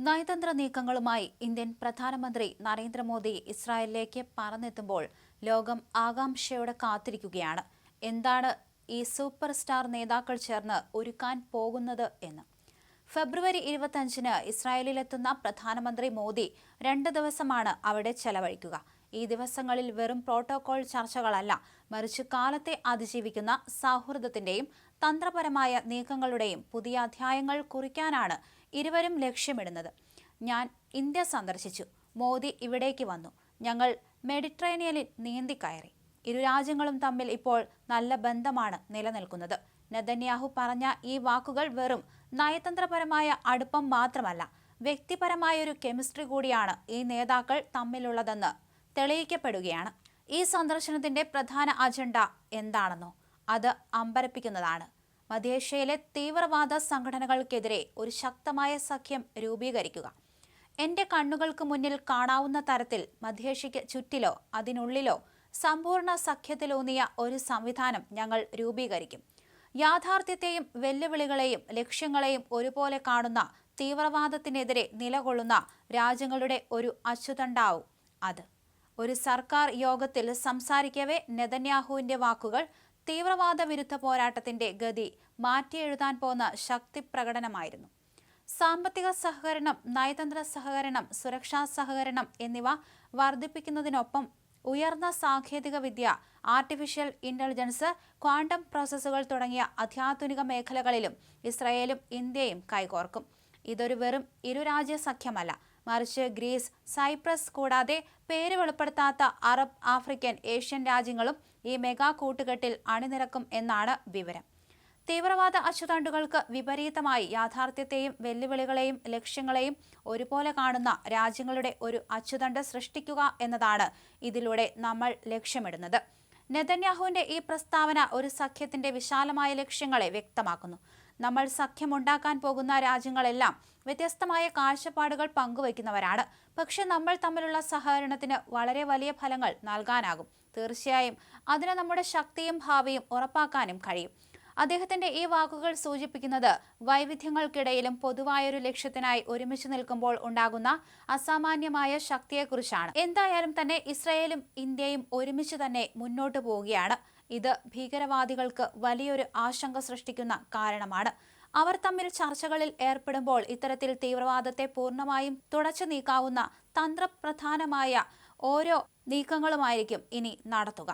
നയതന്ത്ര നീക്കങ്ങളുമായി ഇന്ത്യൻ പ്രധാനമന്ത്രി നരേന്ദ്രമോദി ഇസ്രായേലിലേക്ക് പറന്നെത്തുമ്പോൾ ലോകം ആകാംക്ഷയോടെ കാത്തിരിക്കുകയാണ്. എന്താണ് ഈ സൂപ്പർ സ്റ്റാർ നേതാക്കൾ ചേർന്ന് ഒരുക്കാൻ പോകുന്നത് എന്ന്. ഫെബ്രുവരി 25-ന് ഇസ്രായേലിലെത്തുന്ന പ്രധാനമന്ത്രി മോദി 2 ദിവസമാണ് അവിടെ ചെലവഴിക്കുക. ഈ ദിവസങ്ങളിൽ വെറും പ്രോട്ടോകോൾ ചർച്ചകളല്ല, മറിച്ച് കാലത്തെ അതിജീവിക്കുന്ന സൗഹൃദത്തിന്റെയും തന്ത്രപരമായ നീക്കങ്ങളുടെയും പുതിയ അധ്യായങ്ങൾ കുറിക്കാനാണ് ഇരുവരും ലക്ഷ്യമിടുന്നത്. ഞാൻ ഇന്ത്യ സന്ദർശിച്ചു, മോദി ഇവിടേക്ക് വന്നു, ഞങ്ങൾ മെഡിറ്ററേനിയനിൽ നീന്തിക്കയറി. ഇരു രാജ്യങ്ങളും തമ്മിൽ ഇപ്പോൾ നല്ല ബന്ധമാണ് നിലനിൽക്കുന്നത്. നെതന്യാഹു പറഞ്ഞ ഈ വാക്കുകൾ വെറും നയതന്ത്രപരമായ അടുപ്പം മാത്രമല്ല, വ്യക്തിപരമായൊരു കെമിസ്ട്രി കൂടിയാണ് ഈ നേതാക്കൾ തമ്മിലുള്ളതെന്ന് തെളിയിക്കപ്പെടുകയാണ്. ഈ സന്ദർശനത്തിന്റെ പ്രധാന അജണ്ട എന്താണെന്നോ? അത് അമ്പരപ്പിക്കുന്നതാണ്. മധ്യേഷ്യയിലെ തീവ്രവാദ സംഘടനകൾക്കെതിരെ ഒരു ശക്തമായ സഖ്യം രൂപീകരിക്കുക. എന്റെ കണ്ണുകൾക്ക് മുന്നിൽ കാണാവുന്ന തരത്തിൽ മധ്യേഷ്യയ്ക്ക് ചുറ്റിലോ അതിനുള്ളിലോ സമ്പൂർണ്ണ സഖ്യത്തിലൂന്നിയ ഒരു സംവിധാനം ഞങ്ങൾ രൂപീകരിക്കും. യാഥാർത്ഥ്യത്തെയും വെല്ലുവിളികളെയും ലക്ഷ്യങ്ങളെയും ഒരുപോലെ കാണുന്ന തീവ്രവാദത്തിനെതിരെ നിലകൊള്ളുന്ന രാജ്യങ്ങളുടെ ഒരു അച്ചുതണ്ടാവും അത്. ഒരു സർക്കാർ യോഗത്തിൽ സംസാരിക്കവേ നെതന്യാഹുവിന്റെ വാക്കുകൾ തീവ്രവാദ വിരുദ്ധ പോരാട്ടത്തിന്റെ ഗതി മാറ്റിയെഴുതാൻ പോന്ന ശക്തി പ്രകടനമായിരുന്നു. സാമ്പത്തിക സഹകരണം, നയതന്ത്ര സഹകരണം, സുരക്ഷാ സഹകരണം എന്നിവ വർദ്ധിപ്പിക്കുന്നതിനൊപ്പം ഉയർന്ന സാങ്കേതിക വിദ്യ, ആർട്ടിഫിഷ്യൽ ഇന്റലിജൻസ്, ക്വാണ്ടം പ്രോസസ്സുകൾ തുടങ്ങിയ അത്യാധുനിക മേഖലകളിലും ഇസ്രായേലും ഇന്ത്യയും കൈകോർക്കും. ഇതൊരു വെറും ഇരുരാജ്യ സഖ്യമല്ല, മറിച്ച് ഗ്രീസ്, സൈപ്രസ് കൂടാതെ പേര് വെളിപ്പെടുത്താത്ത അറബ്, ആഫ്രിക്കൻ, ഏഷ്യൻ രാജ്യങ്ങളും ഈ മെഗാ കൂട്ടുകെട്ടിൽ അണിനിരക്കും എന്നാണ് വിവരം. തീവ്രവാദ അച്ചുതണ്ടുകൾക്ക് വിപരീതമായി യാഥാർത്ഥ്യത്തെയും വെല്ലുവിളികളെയും ലക്ഷ്യങ്ങളെയും ഒരുപോലെ കാണുന്ന രാജ്യങ്ങളുടെ ഒരു അച്ചുതണ്ട് സൃഷ്ടിക്കുക എന്നതാണ് ഇതിലൂടെ നമ്മൾ ലക്ഷ്യമിടുന്നത്. നെതന്യാഹുവിന്റെ ഈ പ്രസ്താവന ഒരു സഖ്യത്തിന്റെ വിശാലമായ ലക്ഷ്യങ്ങളെ വ്യക്തമാക്കുന്നു. നമ്മൾ സഖ്യമുണ്ടാക്കാൻ പോകുന്ന രാജ്യങ്ങളെല്ലാം വ്യത്യസ്തമായ കാഴ്ചപ്പാടുകൾ പങ്കുവയ്ക്കുന്നവരാണ്. പക്ഷെ നമ്മൾ തമ്മിലുള്ള സഹകരണത്തിന് വളരെ വലിയ ഫലങ്ങൾ നൽകാനാകും. തീർച്ചയായും അതിന് നമ്മുടെ ശക്തിയും ഭാവിയും ഉറപ്പാക്കാനും കഴിയും. അദ്ദേഹത്തിന്റെ ഈ വാക്കുകൾ സൂചിപ്പിക്കുന്നത് വൈവിധ്യങ്ങൾക്കിടയിലും പൊതുവായൊരു ലക്ഷ്യത്തിനായി ഒരുമിച്ച് നിൽക്കുമ്പോൾ ഉണ്ടാകുന്ന അസാമാന്യമായ ശക്തിയെക്കുറിച്ചാണ്. എന്തായാലും തന്നെ ഇസ്രായേലും ഇന്ത്യയും ഒരുമിച്ച് തന്നെ മുന്നോട്ട് പോവുകയാണ്. ഇത് ഭീകരവാദികൾക്ക് വലിയൊരു ആശങ്ക സൃഷ്ടിക്കുന്ന കാരണമാണ്. അവർ തമ്മിൽ ചർച്ചകളിൽ ഏർപ്പെടുമ്പോൾ ഇത്തരത്തിൽ തീവ്രവാദത്തെ പൂർണ്ണമായും തുടച്ചു നീക്കാവുന്ന തന്ത്രപ്രധാനമായ ഓരോ നീക്കങ്ങളുമായിരിക്കും ഇനി നടത്തുക.